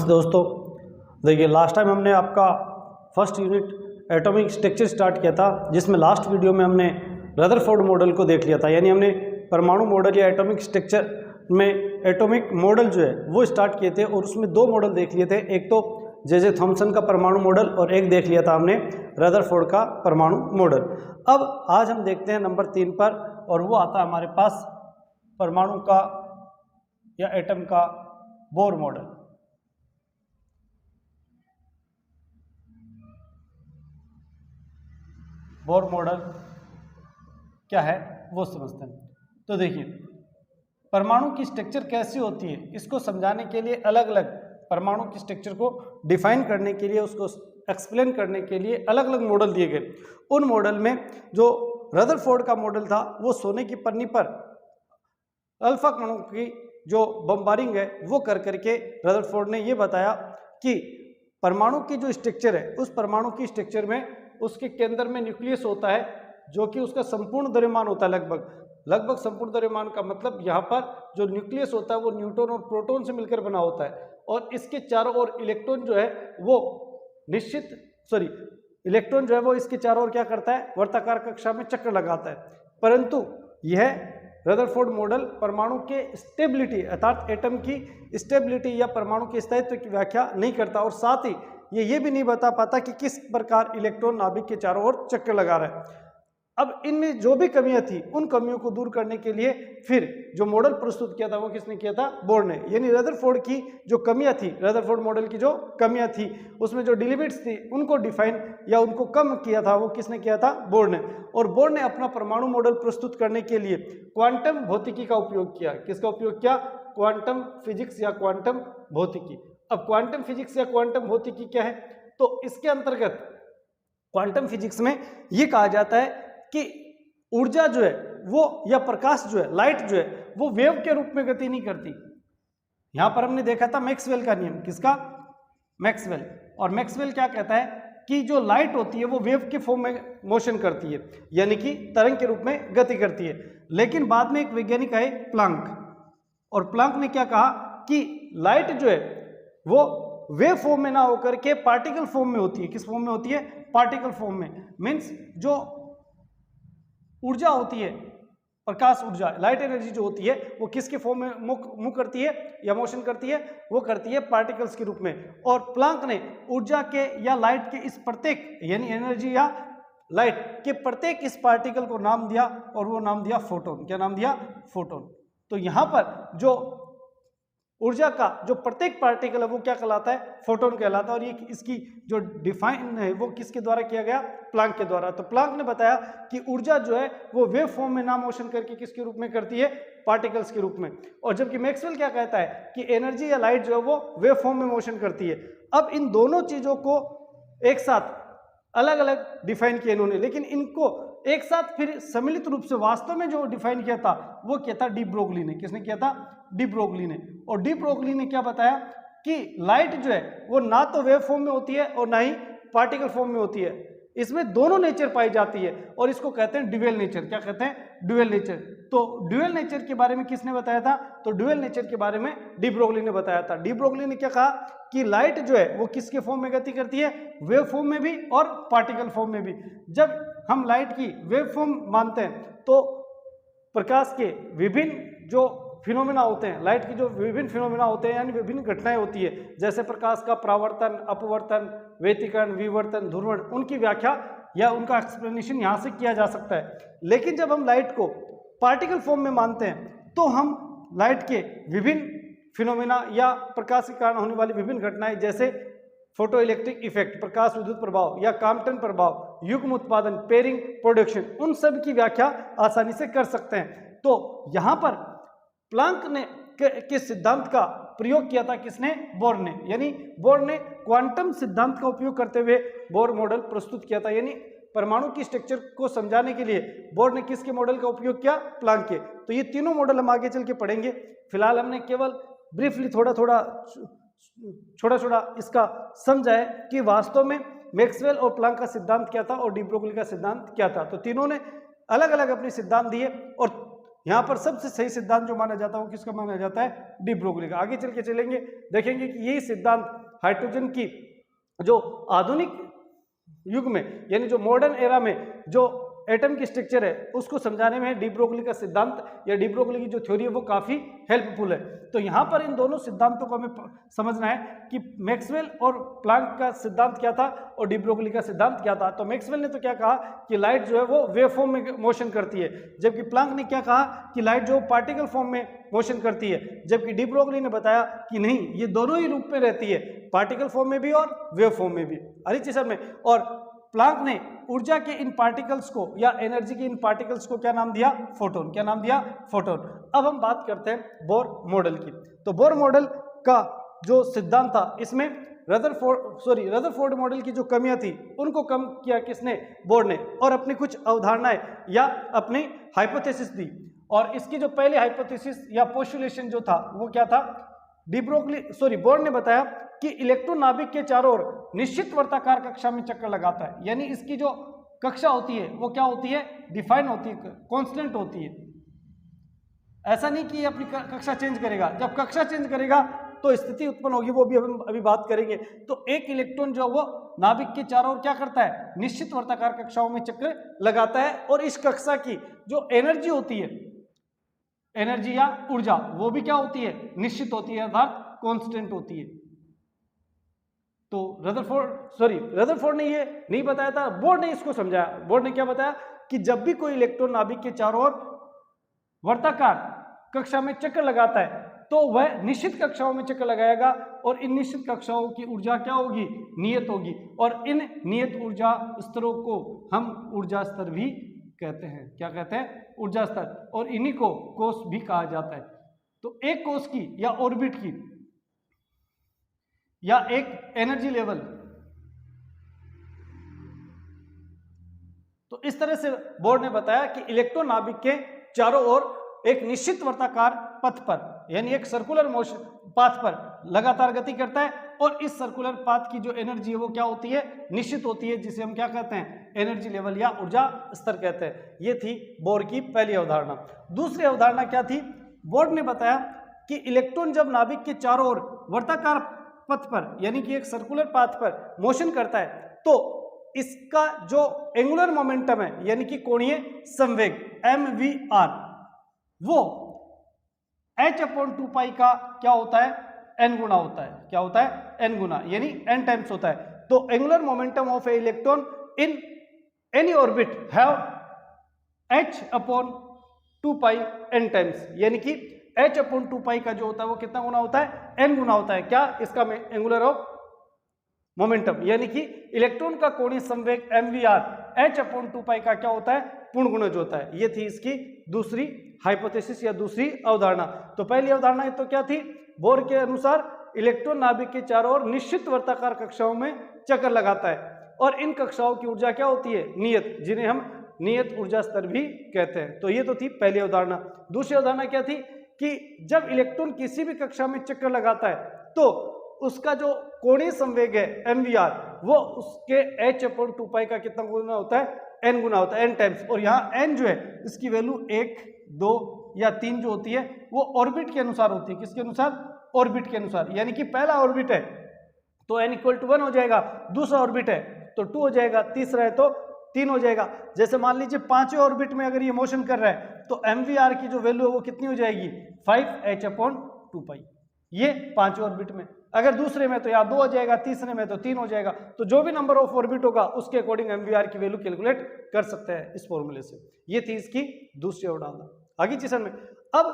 नमस्ते दोस्तों। देखिए लास्ट टाइम हमने आपका first unit atomic structure start किया था, जिसमें लास्ट वीडियो में हमने रदरफोर्ड मॉडल को देख लिया था। यानी हमने परमाणु मॉडल या एटॉमिक स्ट्रक्चर में एटॉमिक मॉडल जो है वो स्टार्ट किए थे और उसमें दो मॉडल देख लिए थे। एक तो जे थॉमसन का परमाणु मॉडल और एक देख लिया था हमने रदरफोर्ड का परमाणु मॉडल। अब आज हम देखते हैं नंबर 3 पर, और वो आता है हमारे पास परमाणु का या एटम का बोर मॉडल। बोर मॉडल क्या है वो समझते हैं। तो देखिए परमाणु की स्ट्रक्चर कैसी होती है, इसको समझाने के लिए अलग अलग परमाणु की स्ट्रक्चर को डिफाइन करने के लिए, उसको एक्सप्लेन करने के लिए अलग अलग मॉडल दिए गए। उन मॉडल में जो रदरफोर्ड का मॉडल था वो सोने की पन्नी पर अल्फा कणों की जो बम्बारिंग है वो कर करके रदरफोर्ड ने ये बताया कि परमाणु की जो स्ट्रक्चर है उस परमाणु की स्ट्रक्चर में उसके केंद्र में न्यूक्लियस होता है, जो कि उसका संपूर्ण द्रव्यमान होता है। लगभग संपूर्ण द्रव्यमान का मतलब यहाँ पर जो न्यूक्लियस होता है वो न्यूट्रॉन और प्रोटॉन से मिलकर बना होता है, और इसके चारों ओर इलेक्ट्रॉन जो है वो इलेक्ट्रॉन जो है वो इसके चारों ओर क्या करता है, वर्ताकार कक्षा में चक्कर लगाता है। परंतु यह रदरफोर्ड मॉडल परमाणु के स्टेबिलिटी अर्थात एटम की स्टेबिलिटी या परमाणु के स्थायित्व की व्याख्या नहीं करता, और साथ ही ये भी नहीं बता पाता कि किस प्रकार इलेक्ट्रॉन नाभिक के चारों ओर चक्कर लगा रहा है। अब इनमें जो भी कमियां थी उन कमियों को दूर करने के लिए फिर जो मॉडल प्रस्तुत किया था वो किसने किया था, बोर ने। यानी रदरफोर्ड की जो कमियां थी, रदरफोर्ड मॉडल की जो कमियां थी उसमें जो डिलिमिट्स थी उनको डिफाइन या उनको कम किया था वो किसने किया था, बोर ने। और बोर ने अपना परमाणु मॉडल प्रस्तुत करने के लिए क्वांटम भौतिकी का उपयोग किया। किसका उपयोग किया? क्वांटम फिजिक्स या क्वांटम भौतिकी। अब क्वांटम फिजिक्स या क्वांटम भौतिकी क्या है? तो इसके अंतर्गत क्वांटम फिजिक्स में ये कहा जाता है कि ऊर्जा जो है वो या प्रकाश जो है, लाइट जो है वो वेव के रूप में गति नहीं करती। यहां पर हमने देखा था मैक्सवेल का नियम। किसका? मैक्सवेल। और मैक्सवेल क्या कहता है कि जो लाइट होती है वो वेव के फॉर्म में मोशन करती है, यानी कि तरंग के रूप में गति करती है। लेकिन बाद में एक वैज्ञानिक आए प्लांक, और प्लांक ने क्या कहा कि लाइट जो है वो वेव फॉर्म में ना होकर के पार्टिकल फॉर्म में होती है। किस फॉर्म में होती है? पार्टिकल फॉर्म में। मीन्स जो ऊर्जा होती है, प्रकाश ऊर्जा, लाइट एनर्जी जो होती है वो किसके फॉर्म में मूव करती है या मोशन करती है? वो करती है पार्टिकल्स के रूप में। और प्लांक ने ऊर्जा के या लाइट के इस प्रत्येक यानी एनर्जी या लाइट के प्रत्येक इस पार्टिकल को नाम दिया, और वो नाम दिया फोटोन। क्या नाम दिया? फोटोन। तो यहां पर जो ऊर्जा का जो प्रत्येक पार्टिकल है वो क्या कहलाता है? फोटोन कहलाता है। और ये इसकी जो डिफाइन है वो किसके द्वारा किया गया? प्लांक के द्वारा। तो प्लांक ने बताया कि ऊर्जा जो है वो वेव फॉर्म में ना मोशन करके किसके रूप में करती है? पार्टिकल्स के रूप में। और जबकि मैक्सवेल क्या कहता है कि एनर्जी या लाइट जो है वो वेव फॉर्म में मोशन करती है। अब इन दोनों चीजों को एक साथ अलग अलग डिफाइन किया इन्होंने, लेकिन इनको एक साथ फिर सम्मिलित रूप से वास्तव में जो डिफाइन किया था वो क्या था? डी ब्रोगली ने। किसने किया था? डी ब्रोगली ने। और डी ब्रोगली ने क्या बताया कि लाइट जो है वो ना तो वेव फॉर्म में होती है और ना ही पार्टिकल फॉर्म में होती है। इसमें दोनों नेचर पाई जाती है, और इसको कहते हैं ड्यूअल नेचर। क्या कहते हैं? Dual nature. तो ड्यूअल नेचर के बारे में किसने बताया था? तो ड्यूअल नेचर के बारे में डी ब्रोगली ने बताया था। डी ब्रोगली ने क्या कहा कि लाइट जो है वो किसके फॉर्म में गति करती है? वेव फॉर्म में भी और पार्टिकल फॉर्म में भी। जब हम लाइट की वेव फॉर्म मानते हैं तो प्रकाश के विभिन्न जो फिनोमेना होते हैं, लाइट की जो विभिन्न फिनोमेना होते हैं यानी विभिन्न घटनाएं होती है, जैसे प्रकाश का परावर्तन, अपवर्तन, व्यतिकरण, विवर्तन, ध्रुवण, उनकी व्याख्या या उनका एक्सप्लेनेशन यहाँ से किया जा सकता है। लेकिन जब हम लाइट को पार्टिकल फॉर्म में मानते हैं तो हम लाइट के विभिन्न फिनोमेना या प्रकाश के कारण होने वाली विभिन्न घटनाएं जैसे फोटो इलेक्ट्रिक इफेक्ट, प्रकाश विद्युत प्रभाव या काम्पटन प्रभाव, युग्म उत्पादन, पेयरिंग प्रोडक्शन, उन सब की व्याख्या आसानी से कर सकते हैं। तो यहाँ पर प्लांक ने किस सिद्धांत का प्रयोग किया था? किसने? बोर ने। यानी बोर ने क्वांटम सिद्धांत का उपयोग करते हुए बोर मॉडल प्रस्तुत किया था। यानी परमाणु की स्ट्रक्चर को समझाने के लिए बोर ने किसके मॉडल का उपयोग किया? प्लांक के। तो ये तीनों मॉडल हम आगे चल के पढ़ेंगे। फिलहाल हमने केवल ब्रीफली थोड़ा छोटा इसका समझा है कि वास्तव में मैक्सवेल और प्लांक का सिद्धांत क्या था और डी ब्रोगली का सिद्धांत क्या था। तो तीनों ने अलग अलग अपने सिद्धांत दिए, और यहाँ पर सबसे सही सिद्धांत जो माना जाता है वो किसका माना जाता है? डी ब्रोगली का। आगे चल के चलेंगे, देखेंगे कि यही सिद्धांत हाइड्रोजन की जो आधुनिक युग में यानी जो मॉडर्न एरा में जो एटम की स्ट्रक्चर है उसको समझाने में डी ब्रोगली का सिद्धांत या डी ब्रोगली की जो थ्योरी है वो काफी हेल्पफुल है। तो यहाँ पर इन दोनों सिद्धांतों को हमें समझना है कि मैक्सवेल और प्लांक का सिद्धांत क्या था और डी ब्रोगली का सिद्धांत क्या था। तो मैक्सवेल ने तो क्या कहा कि लाइट जो है वो वेव फॉर्म में मोशन करती है, जबकि प्लांक ने क्या कहा कि लाइट जो पार्टिकल फॉर्म में मोशन करती है, जबकि डी ब्रोगली ने बताया कि नहीं, ये दोनों ही रूप में रहती है, पार्टिकल फॉर्म में भी और वेव फॉर्म में भी। अरे चीज में, और प्लांक ने ऊर्जा के इन पार्टिकल्स को या एनर्जी के इन पार्टिकल्स को क्या नाम दिया? फोटोन। क्या नाम दिया? फोटोन। अब हम बात करते हैं बोर मॉडल की। तो बोर मॉडल का जो सिद्धांत था इसमें रदरफोर्ड मॉडल की जो कमियां थी उनको कम किया किसने? बोर ने, और अपनी कुछ अवधारणाएं या अपनी हाइपोथेसिस दी। और इसकी जो पहली हाइपोथेसिस या पोस्टुलेशन जो था वो क्या था? बोर ने बताया कि इलेक्ट्रॉन नाभिक के चारों ओर निश्चित वर्ताकार कक्षा में चक्कर लगाता है, यानी इसकी जो कक्षा होती है वो क्या होती है? डिफाइन होती है, कांस्टेंट होती है। ऐसा नहीं कि ये अपनी कक्षा चेंज करेगा, जब कक्षा चेंज करेगा तो स्थिति उत्पन्न होगी, वो भी हम अभी बात करेंगे। तो एक इलेक्ट्रॉन जो वो नाभिक के चारों ओर क्या करता है? निश्चित वर्ताकार कक्षाओं में चक्कर लगाता है, और इस कक्षा की जो एनर्जी होती है, एनर्जी या ऊर्जा, वो भी क्या होती है? निश्चित होती है, अर्थात कांस्टेंट होती है। तो रदरफोर्ड ने ये नहीं बताया था, बोर ने इसको समझाया। बोर ने क्या बताया कि जब भी कोई इलेक्ट्रॉन नाभिक के चारों ओर वर्ताकार कक्षा में चक्कर लगाता है तो वह निश्चित कक्षाओं में चक्कर लगाएगा, और इन निश्चित कक्षाओं की ऊर्जा क्या होगी? नियत होगी, और इन नियत ऊर्जा स्तरों को हम ऊर्जा स्तर भी कहते हैं। क्या कहते हैं? ऊर्जा स्तर। और इन्हीं को कोष भी कहा जाता है। तो एक कोष की या ऑर्बिट की या एक एनर्जी लेवल, तो इस तरह से बोर ने बताया कि इलेक्ट्रॉन नाभिक के चारों ओर एक निश्चित वर्ताकार पथ पर, यानी एक सर्कुलर मोशन पाथ पर लगातार गति करता है, और इस सर्कुलर पाथ की जो एनर्जी है वो क्या होती है? निश्चित होती है, जिसे हम क्या कहते हैं? एनर्जी लेवल या ऊर्जा स्तर कहते हैं। ये थी बोर की पहली अवधारणा। दूसरी अवधारणा क्या थी? बोर ने बताया कि इलेक्ट्रॉन जब नाभिक के चारों ओर वर्ताकार पथ पर, यानी कि एक सर्कुलर पाथ पर मोशन करता है, तो इसका जो एंगुलर मोमेंटम है, यानी कि कोणीय संवेग mvr, वो h/2π का क्या होता है? n गुना होता है। क्या होता है? n गुना, यानी n टाइम्स होता है। तो angular momentum of A electron in any orbit have h/2π n times, यानी कि h/2π का जो होता है वो कितना गुना होता है? n गुना होता है। क्या? इसका एंगुलर ऑफ मोमेंटम, यानी कि इलेक्ट्रॉन का कोणीय संवेग mvr h/2π का क्या होता है? पूर्ण गुणज होता है। ये थी इसकी दूसरी हाइपोथेसिस या दूसरी अवधारणा। तो पहली अवधारणा तो क्या थी? बोर के अनुसार इलेक्ट्रॉन नाभिक के चारों ओर निश्चित वर्ताकार कक्षाओं में चक्कर लगाता है, और इन कक्षाओं की ऊर्जा क्या होती है? नियत, जिन्हें हम नियत ऊर्जा स्तर भी कहते हैं। तो ये तो थी पहली अवधारणा। दूसरी अवधारणा क्या थी कि जब इलेक्ट्रॉन किसी भी कक्षा में चक्कर लगाता है तो उसका जो कोणीय संवेग है mvr, वो उसके h/2π का कितना गुना होता है? n गुना होता है, n टाइम्स। और यहाँ n जो है इसकी वैल्यू 1, 2 या 3 जो होती है वो ऑर्बिट के अनुसार होती है। किसके अनुसार? ऑर्बिट के अनुसार। यानी कि पहला ऑर्बिट है तो n = 1 हो जाएगा, दूसरा ऑर्बिट है तो 2 हो जाएगा, तीसरा है तो 3 हो जाएगा। जैसे मान लीजिए 5वें ऑर्बिट में अगर ये मोशन कर रहा है तो mvr की जो वैल्यू है वो कितनी हो जाएगी? 5h/2π, ये 5वें ऑर्बिट में। अगर दूसरे में तो यहाँ 2 हो जाएगा, तीसरे में तो 3 हो जाएगा। तो जो भी नंबर ऑफ ऑर्बिट होगा उसके अकॉर्डिंग mvr की वैल्यू कैलकुलेट कर सकते हैं इस फॉर्मूले से। ये थी इसकी दूसरी अवधारणा। आगे चीज़ में अब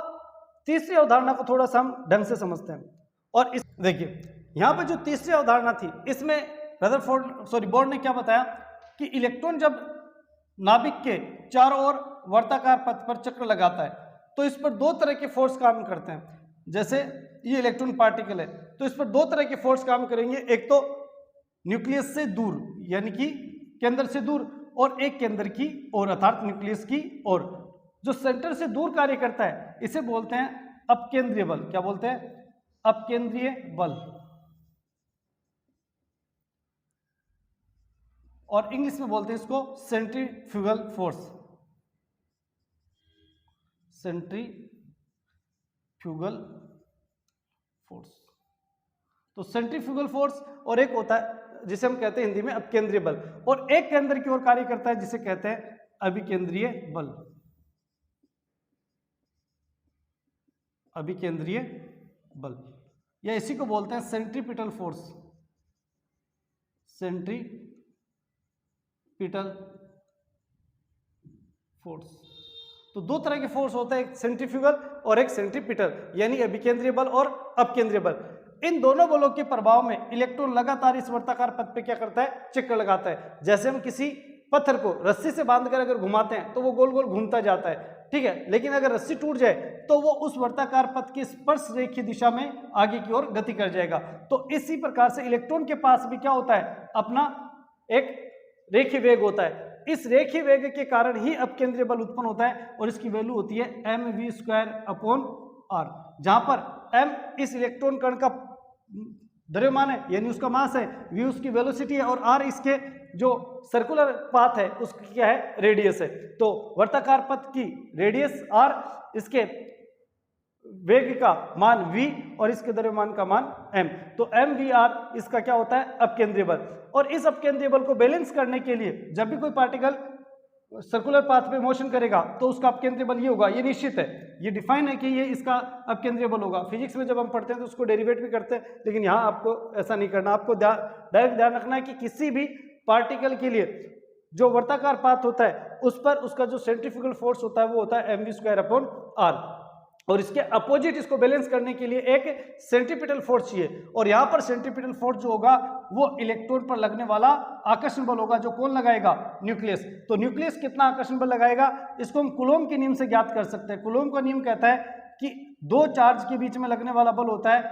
तीसरी अवधारणा को थोड़ा सा हम ढंग से समझते हैं। और इस देखिए यहाँ पे जो तीसरी अवधारणा थी इसमें बोर ने क्या बताया कि इलेक्ट्रॉन जब नाभिक के चारों ओर वर्ताकार पथ पर चक्कर लगाता है तो इस पर दो तरह के फोर्स काम करते हैं। जैसे ये इलेक्ट्रॉन पार्टिकल है तो इस पर दो तरह के फोर्स काम करेंगे, एक तो न्यूक्लियस से दूर यानी कि केंद्र से दूर, और एक केंद्र की ओर अर्थात न्यूक्लियस की ओर। जो सेंटर से दूर कार्य करता है इसे बोलते हैं अपकेंद्रीय बल। क्या बोलते हैं? अपकेंद्रीय बल, और इंग्लिश में बोलते हैं इसको सेंट्रीफ्यूगल फोर्स। Centrifugal force. तो सेंट्रीफ्यूगल फोर्स और एक होता है जिसे हम कहते हैं हिंदी में अपकेंद्रीय बल, और एक केंद्र की ओर कार्य करता है जिसे कहते हैं अभिकेंद्रीय बल। अभिकेंद्रीय बल या इसी को बोलते हैं सेंट्रीपिटल फोर्स। Centripetal force. तो दो तरह के फोर्स होते हैं, एक सेंट्रीफ्यूगल और एक सेंट्रीपिटल, यानी अभिकेंद्रीय बल और अपकेंद्रीय बल। इन दोनों बलों के प्रभाव में इलेक्ट्रॉन लगातार इस वर्ताकार पथ पे क्या करता है, चक्कर लगाता है। जैसे हम किसी पत्थर को रस्सी से बांधकर अगर घुमाते हैं तो वो गोल गोल घूमता जाता है, ठीक है, लेकिन अगर रस्सी टूट जाए तो वो उस वर्ताकार पथ की स्पर्श रेखीय दिशा में आगे की ओर गति कर जाएगा। तो इसी प्रकार से इलेक्ट्रॉन के पास भी क्या होता है, अपना एक रेखीय वेग होता है। इस रेखीय वेग के कारण ही अपकेंद्रीय बल उत्पन्न होता है और इसकी वैल्यू होती है mv²/r, जहां पर m इस इलेक्ट्रॉन कण का द्रव्यमान है यानी उसका मास है, v उसकी वेलोसिटी है और r इसके जो सर्कुलर पाथ है उसकी क्या है, रेडियस है। तो वर्ताकार पथ की रेडियस r, इसके वेग का मान v और इसके द्रव्यमान का मान m। तो mvr इसका क्या होता है, अपकेंद्रीय बल। और इस अपकेंद्रीय बल को बैलेंस करने के लिए जब भी कोई पार्टिकल सर्कुलर पाथ पे मोशन करेगा तो उसका अपकेंद्रीय बल ये होगा, ये निश्चित है, ये डिफाइन है कि ये इसका अपकेंद्रीय बल होगा। फिजिक्स में जब हम पढ़ते हैं तो उसको डेरिवेट भी करते हैं, लेकिन यहाँ आपको ऐसा नहीं करना। आपको डायरेक्ट ध्यान रखना है कि किसी भी पार्टिकल के लिए जो वर्ताकार पाथ होता है उस पर उसका जो सेंट्रीफ्यूगल फोर्स होता है वो होता है mv²/r, और इसके अपोजिट इसको बैलेंस करने के लिए एक सेंट्रीपिटल फोर्स चाहिए। और यहाँ पर सेंट्रीपिटल फोर्स जो होगा वो इलेक्ट्रॉन पर लगने वाला आकर्षण बल होगा, जो कौन लगाएगा, न्यूक्लियस। तो न्यूक्लियस कितना आकर्षण बल लगाएगा, इसको हम कूलोम के नियम से ज्ञात कर सकते हैं। कूलोम का नियम कहता है कि दो चार्ज के बीच में लगने वाला बल होता है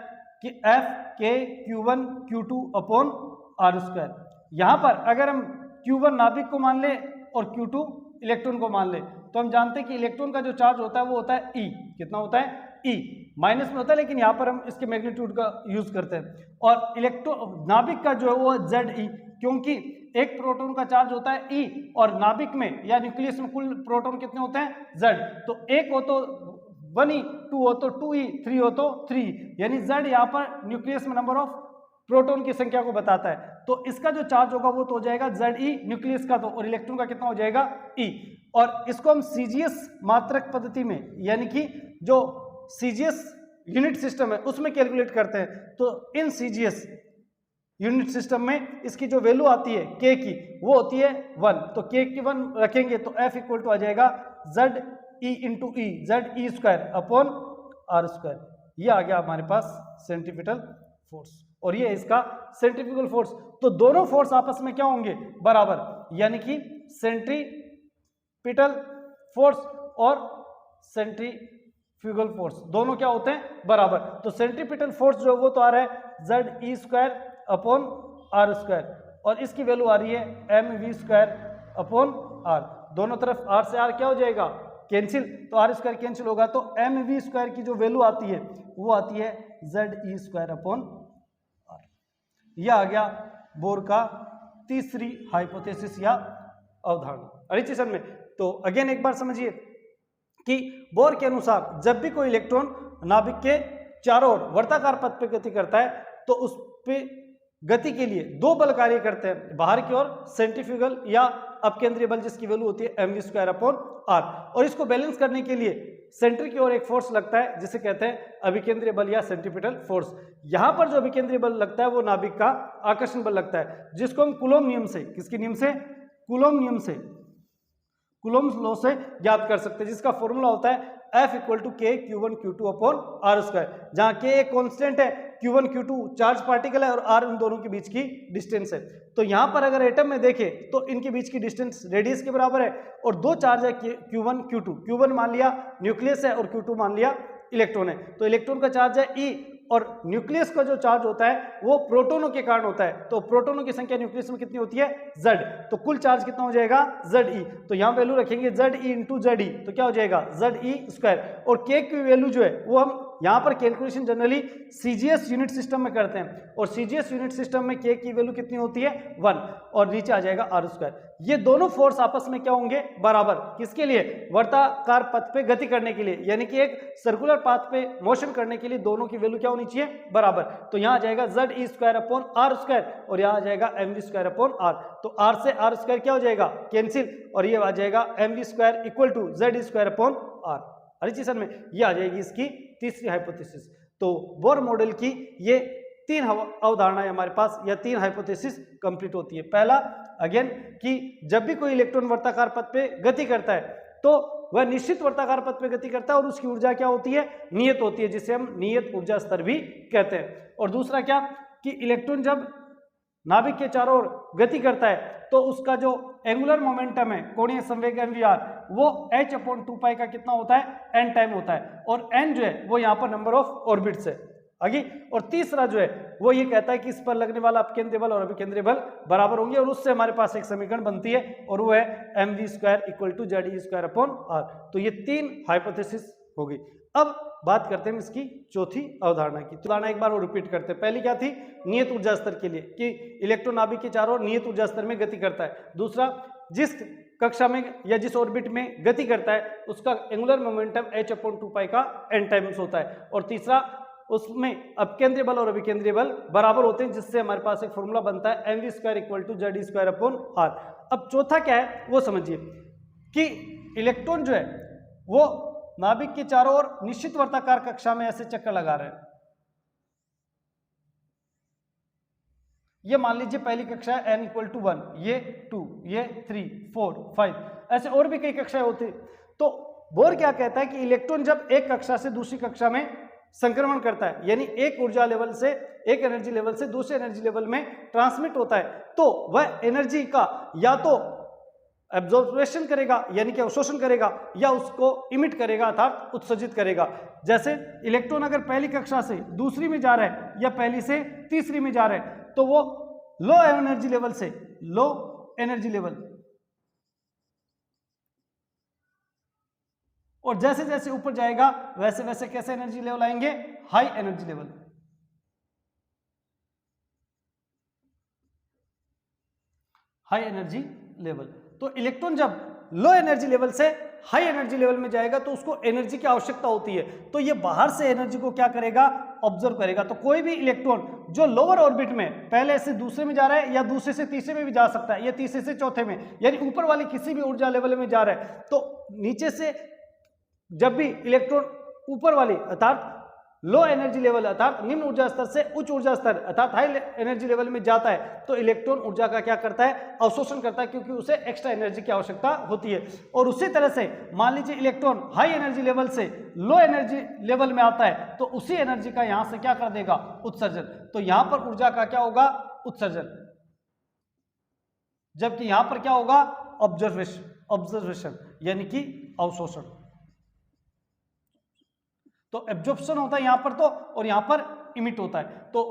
कि F(k)Q1Q2/r²। यहाँ पर अगर हम Q1 नाभिक को मान ले और Q2 इलेक्ट्रॉन को मान ले तो हम जानते हैं कि इलेक्ट्रॉन का जो चार्ज होता है वो होता है E। कितना होता है, E माइनस में होता है, लेकिन यहाँ पर हम इसके मैग्नीट्यूड का यूज करते हैं। और इलेक्ट्रॉन नाभिक का जो है वो ZE, क्योंकि एक प्रोटॉन का चार्ज होता है E और नाभिक में या न्यूक्लियस में कुल प्रोटॉन कितने होते हैं, Z। तो एक हो तो 1E, 2 हो तो 2E, 3 हो तो 3, यानी Z यहाँ पर न्यूक्लियस में नंबर ऑफ प्रोटॉन की संख्या को बताता है। तो इसका जो चार्ज होगा वो तो हो जाएगा ZE न्यूक्लियस का, तो और इलेक्ट्रॉन का कितना हो जाएगा, E। और इसको हम CGS मात्रक पद्धति में, यानी कि जो CGS यूनिट सिस्टम है उसमें कैलकुलेट करते हैं। तो इन CGS यूनिट सिस्टम में इसकी जो वैल्यू आती है K की वो होती है 1। तो K की 1 रखेंगे तो F इक्वल टू आ जाएगा ZE इंटू E, ZE²/r²। ये आ गया हमारे पास सेंट्रीपिटल फोर्स और ये इसका सेंट्रीफ्यूगल फोर्स। तो दोनों फोर्स आपस में क्या होंगे, बराबर, यानी कि सेंट्रीपिटल फोर्स और सेंट्रीफ्यूगल फोर्स दोनोनो क्या होते हैं, बराबर। तो सेंट्रीपिटल फोर्स जो वो तो आ रहा है ZE²/r², और इसकी वैल्यू आ रही है mv²/r। दोनों तरफ r से r क्या हो जाएगा, कैंसिल, तो r² कैंसिल होगा। तो mv² की जो वैल्यू आती है वो आती है ZE²/r। यह आ गया बोर का तीसरी हाइपोथेसिस या अवधारणा अरिचेशन में। तो अगेन एक बार समझिए कि बोर के अनुसार जब भी कोई इलेक्ट्रॉन नाभिक के चारों ओर वर्ताकार पथ पे गति करता है तो उस पे गति के लिए दो बल कार्य करते हैं। बाहर की ओर सेंट्रीफ्यूगल या अपकेंद्रीय बल जिसकी वैल्यू होती है mv²/r, और इसको बैलेंस करने के लिए सेंटर की ओर एक फोर्स लगता है जिसे कहते हैं अभिकेंद्रीय बल या सेंट्रीपिटल फोर्स। यहाँ पर जो अभिकेंद्रीय बल लगता है वो नाभिक का आकर्षण बल लगता है, जिसको हम कूलोम नियम से, किसके नियम से, कूलोम नियम से, कूलोम्स लॉ से ज्ञात कर सकते हैं, जिसका फॉर्मूला होता है F=K(Q1Q2/r², जहां K एक कांस्टेंट है, Q1 Q2 चार्ज पार्टिकल है और R इन दोनों के बीच की डिस्टेंस है। तो यहां पर अगर एटम में देखें तो इनके बीच की डिस्टेंस रेडियस के बराबर है और दो चार्ज है Q1 Q2। Q1 मान लिया न्यूक्लियस है और Q2 मान लिया इलेक्ट्रॉन है। तो इलेक्ट्रॉन का चार्ज है E और न्यूक्लियस का जो चार्ज होता है वो प्रोटोनों के कारण होता है। तो प्रोटोनों की संख्या न्यूक्लियस में कितनी होती है, Z। तो कुल चार्ज कितना हो जाएगा, ZE। तो यहाँ वैल्यू रखेंगे ZE इंटू ZE, तो क्या हो जाएगा ZE²। और K की वैल्यू जो है वो हम यहाँ पर calculation generally CGS unit system में करते हैं और सीजीएस यूनिट सिस्टम में के की वैल्यू कितनी होती है 1 और नीचे आ जाएगा आर स्क्वायर। ये दोनों फोर्स आपस में क्या होंगे बराबर, किसके लिए, वर्ताकार पथ पे गति करने के लिए, यानी कि एक सर्कुलर पाथ पे मोशन करने के लिए दोनों की वैल्यू क्या होनी चाहिए बराबर। तो यहाँ आ जाएगा Z E square upon R square और यहाँ आ जाएगा M V square upon R. तो आर से आर स्क्वायर क्या हो जाएगा कैंसिल और ये आ जाएगा M V square equal to Z E square upon R. हर चीज में ये आ जाएगी इसकी तीसरी हाइपोथेसिस। तो बोर मॉडल की ये 3 अवधारणाएं हमारे पास या 3 हाइपोथेसिस कंप्लीट होती है। पहला अगेन कि जब भी कोई इलेक्ट्रॉन वर्ताकार पथ पे गति करता है तो वह निश्चित वर्ताकार पथ पे गति करता है और उसकी ऊर्जा क्या होती है, नियत होती है, जिसे हम नियत ऊर्जा स्तर भी कहते हैं। और दूसरा क्या कि इलेक्ट्रॉन जब नाभिक के चारों ओर गति करता है तो उसका जो एंगुलर मोमेंटम है, कोणीय संवेग mvr, वो h/2π का कितना होता है, n टाइम होता है और n जो है वो यहाँ पर नंबर ऑफ ऑर्बिट्स है आगे। और तीसरा जो है वो ये कहता है कि इस पर लगने वाला अपकेंद्रीय बल और अभिकेंद्रीय बल बराबर होंगे और उससे हमारे पास एक समीकरण बनती है और वो है mv² equal to Z E square upon R. तो ये 3 हाइपोथेसिस हो गई। अब बात करते हैं इसकी चौथी अवधारणा की। तो एक बार वो रिपीट करते हैं। पहली क्या थी, नियत ऊर्जा स्तर के लिए कि इलेक्ट्रॉन नाभिक के चारों ओर नियत ऊर्जा स्तर में गति करता है। दूसरा, जिस कक्षा में या जिस ऑर्बिट में गति करता है उसका एंगुलर मोमेंटम h/2π का n टाइम्स होता है। और तीसरा, उसमें अपकेंद्रीय बल और अभिकेंद्रीय बल बराबर होते हैं, जिससे हमारे पास एक फॉर्मूला बनता है mv² equal to Z E square upon R. अब चौथा क्या है वो समझिए कि इलेक्ट्रॉन जो है वो नाभिक के चारों ओर निश्चित वर्ताकार कक्षा में ऐसे चक्कर लगा रहे हैं। ये मान लीजिए पहली कक्षा है n इक्वल टू 1, ये 2, ये 3, 4, 5, ऐसे और भी कई कक्षाएं होती। तो बोर क्या कहता है कि इलेक्ट्रॉन जब एक कक्षा से दूसरी कक्षा में संक्रमण करता है, यानी एक ऊर्जा लेवल से, एक एनर्जी लेवल से दूसरे एनर्जी लेवल में ट्रांसमिट होता है, तो वह एनर्जी का या तो एब्जॉर्प्शन करेगा यानी कि अवशोषण करेगा या उसको इमिट करेगा अर्थात उत्सर्जित करेगा। जैसे इलेक्ट्रॉन अगर पहली कक्षा से दूसरी में जा रहा है या पहली से तीसरी में जा रहा है तो वो लो एनर्जी लेवल से लो एनर्जी लेवल, और जैसे जैसे ऊपर जाएगा वैसे वैसे कैसे एनर्जी लेवल आएंगे, high energy level. High energy level. तो इलेक्ट्रॉन जब लो एनर्जी लेवल से हाई एनर्जी लेवल में जाएगा तो उसको एनर्जी की आवश्यकता होती है, तो ये बाहर से एनर्जी को क्या करेगा, ऑब्जर्व करेगा। तो कोई भी इलेक्ट्रॉन जो लोअर ऑर्बिट में पहले से दूसरे में जा रहा है या दूसरे से तीसरे में भी जा सकता है या तीसरे से चौथे में, यानी ऊपर वाले किसी भी ऊर्जा लेवल में जा रहा है, तो नीचे से जब भी इलेक्ट्रॉन ऊपर वाले अर्थात लो एनर्जी लेवल अर्थात निम्न ऊर्जा स्तर से उच्च ऊर्जा स्तर अर्थात हाई एनर्जी लेवल में जाता है तो इलेक्ट्रॉन ऊर्जा का क्या करता है, अवशोषण करता है, क्योंकि उसे एक्स्ट्रा एनर्जी की आवश्यकता होती है। और उसी तरह से मान लीजिए इलेक्ट्रॉन हाई एनर्जी लेवल से लो एनर्जी लेवल में आता है तो उसी एनर्जी का यहां से क्या कर देगा, उत्सर्जन। तो यहां पर ऊर्जा का क्या होगा, उत्सर्जन, जबकि यहां पर क्या होगा, ऑब्जर्वेशन यानी कि अवशोषण। तो एब्जॉर्प्शन होता है यहां पर तो, और यहां पर इमिट होता है। तो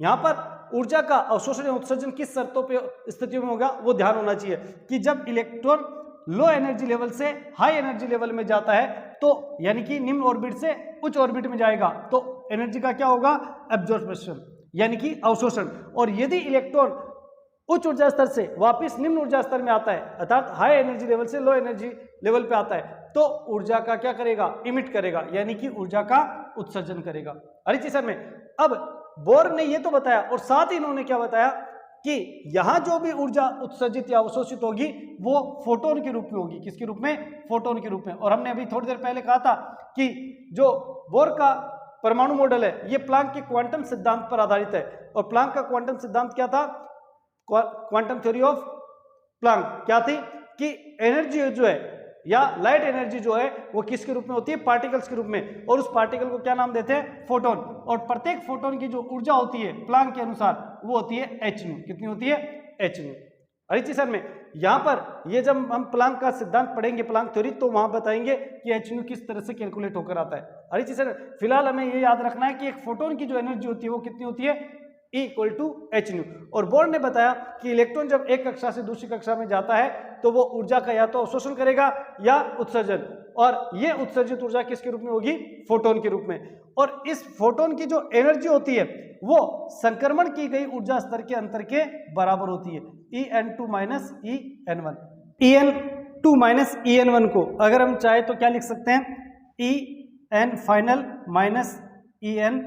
यहां पर ऊर्जा का अवशोषण या उत्सर्जन किस शर्तों पे स्थितियों में होगा वो ध्यान होना चाहिए कि जब इलेक्ट्रॉन लो एनर्जी लेवल से हाई एनर्जी लेवल में जाता है तो यानी कि निम्न ऑर्बिट से उच्च ऑर्बिट में जाएगा तो एनर्जी का क्या होगा, एब्जॉर्प्शन यानी कि अवशोषण। और यदि इलेक्ट्रॉन उच्च ऊर्जा स्तर से वापस निम्न ऊर्जा स्तर में आता है अर्थात हाई एनर्जी लेवल से लो एनर्जी लेवल पे आता है तो ऊर्जा का क्या करेगा, इमिट करेगा यानी कि ऊर्जा का उत्सर्जन करेगा। अरे सर में अब बोर ने ये तो बताया और साथ ही इन्होंने क्या बताया कि यहां जो भी ऊर्जा उत्सर्जित या अवशोषित होगी वो फोटोन के रूप में होगी। किसके रूप में, फोटोन के रूप में। और हमने अभी थोड़ी देर पहले कहा था कि जो बोर का परमाणु मॉडल है ये प्लांक के क्वांटम सिद्धांत पर आधारित है। और प्लांक का क्वांटम सिद्धांत क्या था, क्वांटम थ्योरी ऑफ प्लांक क्या थी कि एनर्जी जो है या लाइट एनर्जी जो है वो किसके रूप में होती है, पार्टिकल्स के रूप में, और उस पार्टिकल को क्या नाम देते हैं, फोटोन। और प्रत्येक फोटोन की जो ऊर्जा होती है प्लांक के अनुसार वो होती है hν। कितनी होती है, hν। अरे सर में यहाँ पर ये जब हम प्लांक का सिद्धांत पढ़ेंगे, प्लांक थ्योरी, तो वहां बताएंगे कि hν किस तरह से कैलकुलेट होकर आता है। अरे सर फिलहाल हमें ये याद रखना है कि एक फोटोन की जो एनर्जी होती है वो कितनी होती है, E इक्वल टू hν। और बोर ने बताया कि इलेक्ट्रॉन जब एक कक्षा से दूसरी कक्षा में जाता है तो वो ऊर्जा का या तो अवशोषण करेगा या उत्सर्जन। और ये उत्सर्जित ऊर्जा किसके रूप में होगी? फोटोन के रूप में। और इस फोटोन की जो एनर्जी होती है वो संक्रमण की गई ऊर्जा स्तर के अंतर के बराबर होती है, En2 minus En1। En2 minus En1 को अगर हम चाहे तो क्या लिख सकते हैं? En फाइनल माइनस En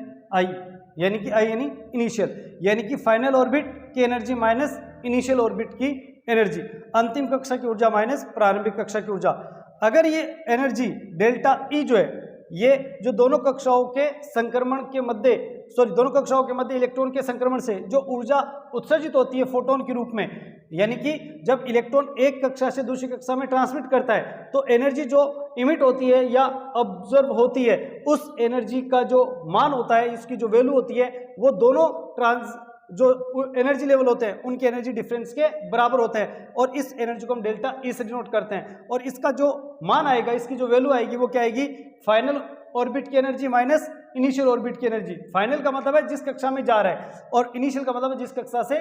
यानी कि आई यानी इनिशियल, यानी कि फाइनल ऑर्बिट की एनर्जी माइनस इनिशियल ऑर्बिट की एनर्जी, अंतिम कक्षा की ऊर्जा माइनस प्रारंभिक कक्षा की ऊर्जा। अगर ये एनर्जी डेल्टा ई जो है, ये जो दोनों कक्षाओं के संक्रमण के मध्य दोनों कक्षाओं के मध्य इलेक्ट्रॉन के संक्रमण से जो ऊर्जा उत्सर्जित होती है फोटोन के रूप में, यानी कि जब इलेक्ट्रॉन एक कक्षा से दूसरी कक्षा में ट्रांसमिट करता है तो एनर्जी जो इमिट होती है या ऑब्जर्व होती है, उस एनर्जी का जो मान होता है, इसकी जो वैल्यू होती है, वो दोनों जो एनर्जी लेवल होते हैं उनके एनर्जी डिफरेंस के बराबर होते हैं। और इस एनर्जी को हम डेल्टा ई से डिनोट करते हैं। और इसका जो मान आएगा, इसकी जो वैल्यू आएगी वो क्या आएगी? फाइनल ऑर्बिट की एनर्जी माइनस इनिशियल ऑर्बिट की एनर्जी। फाइनल का मतलब है जिस कक्षा में जा रहा है और इनिशियल का मतलब है जिस कक्षा से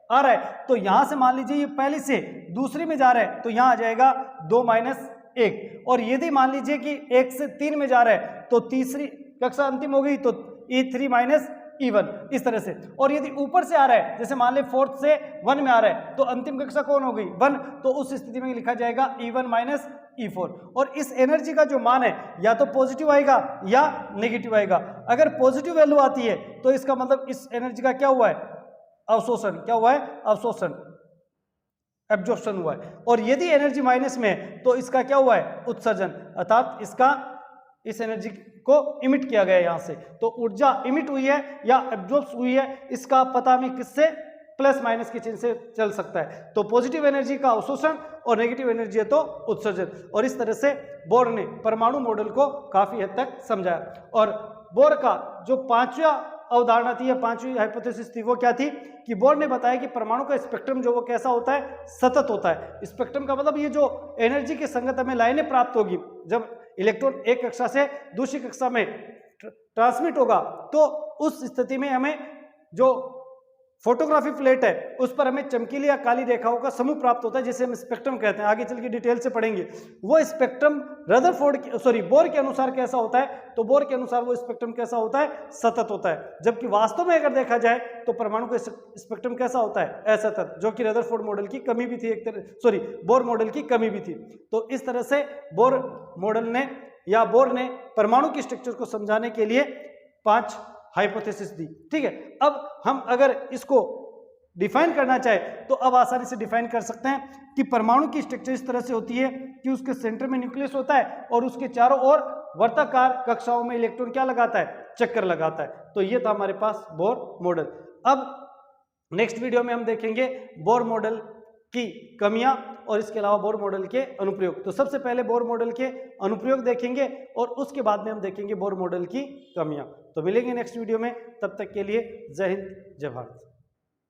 आ रहा है। तो यहां से मान लीजिए ये पहली से दूसरी में जा रहा है तो यहां आ जाएगा 2 माइनस 1। और यदि मान लीजिए कि 1 से 3 में जा रहा है तो तीसरी कक्षा अंतिम हो गई तो E3 माइनस E1, इस तरह से। और यदि ऊपर से आ रहा है, जैसे मान ले 4th से 1 में आ रहा है, तो अंतिम कक्षा कौन हो गई? 1। तो उस स्थिति में लिखा जाएगा E1 माइनस E4। और इस एनर्जी का जो मान है या तो पॉजिटिव आएगा या नेगेटिव आएगा। अगर पॉजिटिव वैल्यू आती है तो इसका मतलब इस एनर्जी का क्या हुआ है? अवशोषण। क्या हुआ है? अवशोषण, एब्जॉर्प्शन हुआ है। और यदि एनर्जी माइनस में है तो इसका क्या हुआ है? उत्सर्जन, अर्थात इस एनर्जी को इमिट किया गया यहां से। तो ऊर्जा इमिट हुई है या एब्जॉर्ब हुई है, इसका पता हमें किससे? प्लस माइनस के चिन्ह से चल सकता है। तो पॉजिटिव एनर्जी का अवशोषण और नेगेटिव एनर्जी है तो उत्सर्जन। और इस तरह से बोर ने परमाणु मॉडल को काफी हद तक समझाया। और बोर का जो पांचवा अवधारणा थी या पांचवी हाइपोथेसिस थी वो क्या थी? कि बोर ने बताया कि परमाणु का स्पेक्ट्रम जो वो कैसा होता है? सतत होता है। स्पेक्ट्रम का मतलब ये जो एनर्जी के संगत हमें लाइनें प्राप्त होगी, जब इलेक्ट्रॉन एक कक्षा से दूसरी कक्षा में ट्रांसमिट होगा तो उस स्थिति में हमें जो फोटोग्राफी प्लेट है उस पर हमें चमकीली या काली रेखाओं का समूह प्राप्त होता है, जिसे हम स्पेक्ट्रम कहते हैं। आगे चल के डिटेल से पढ़ेंगे। वो स्पेक्ट्रम बोर के अनुसार कैसा होता है? तो बोर के अनुसार वो स्पेक्ट्रम कैसा होता है? सतत होता है। जबकि वास्तव में अगर देखा जाए तो परमाणु का स्पेक्ट्रम कैसा होता है? असतत, जो कि रदरफोर्ड मॉडल की कमी भी थी, बोर मॉडल की कमी भी थी। तो इस तरह से बोर ने परमाणु की स्ट्रक्चर को समझाने के लिए 5 हाइपोथेसिस दी। ठीक है, अब हम अगर इसको डिफाइन करना चाहे तो अब आसानी से डिफाइन कर सकते हैं कि परमाणु की स्ट्रक्चर इस तरह से होती है कि उसके सेंटर में न्यूक्लियस होता है और उसके चारों ओर वर्ताकार कक्षाओं में इलेक्ट्रॉन क्या लगाता है? चक्कर लगाता है। तो ये था हमारे पास बोर मॉडल। अब नेक्स्ट वीडियो में हम देखेंगे बोर मॉडल की कमियां और इसके अलावा बोर मॉडल के अनुप्रयोग। तो सबसे पहले बोर मॉडल के अनुप्रयोग देखेंगे और उसके बाद में हम देखेंगे बोर मॉडल की कमियां। तो मिलेंगे नेक्स्ट वीडियो में, तब तक के लिए जय हिंद, जय भारत।